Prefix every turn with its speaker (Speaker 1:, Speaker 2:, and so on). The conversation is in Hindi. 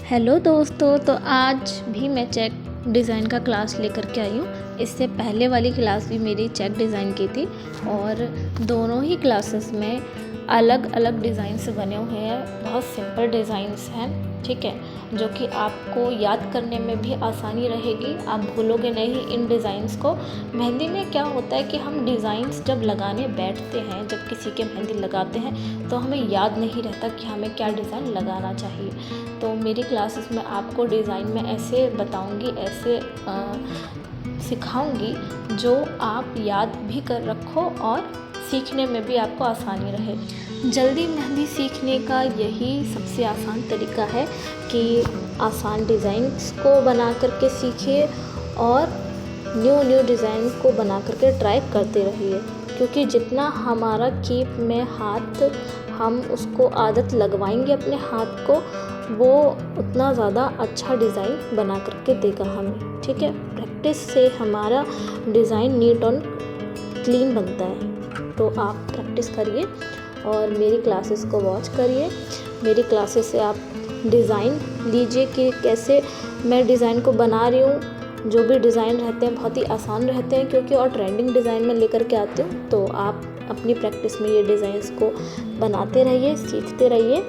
Speaker 1: हेलो दोस्तों, तो आज भी मैं चेक डिज़ाइन का क्लास लेकर के आई हूँ। इससे पहले वाली क्लास भी मेरी चेक डिज़ाइन की थी और दोनों ही क्लासेस में अलग अलग डिज़ाइंस बने हुए हैं। बहुत सिंपल डिज़ाइंस हैं, ठीक है, जो कि आपको याद करने में भी आसानी रहेगी। आप भूलोगे नहीं इन डिज़ाइंस को। मेहंदी में क्या होता है कि हम डिज़ाइंस जब लगाने बैठते हैं, जब किसी के मेहंदी लगाते हैं तो हमें याद नहीं रहता कि हमें क्या डिज़ाइन लगाना चाहिए। तो मेरी क्लासेस में आपको डिज़ाइन में ऐसे बताऊंगी, ऐसे सिखाऊंगी जो आप याद भी कर रखो और सीखने में भी आपको आसानी रहे। जल्दी मेहंदी सीखने का यही सबसे आसान तरीका है कि आसान डिज़ाइंस को बना करके सीखिए और न्यू डिज़ाइन को बना करके ट्राई करते रहिए, क्योंकि जितना हमारा कीप में हाथ हम उसको आदत लगवाएंगे अपने हाथ को, वो उतना ज़्यादा अच्छा डिज़ाइन बना करके देगा हमें, ठीक है। प्रैक्टिस से हमारा डिज़ाइन नीट और क्लीन बनता है। तो आप प्रैक्टिस करिए और मेरी क्लासेस को वॉच करिए। मेरी क्लासेस से आप डिज़ाइन लीजिए कि कैसे मैं डिज़ाइन को बना रही हूँ। जो भी डिज़ाइन रहते हैं बहुत ही आसान रहते हैं, क्योंकि और ट्रेंडिंग डिज़ाइन में लेकर के आती हूँ। तो आप अपनी प्रैक्टिस में ये डिज़ाइंस को बनाते रहिए, सीखते रहिए।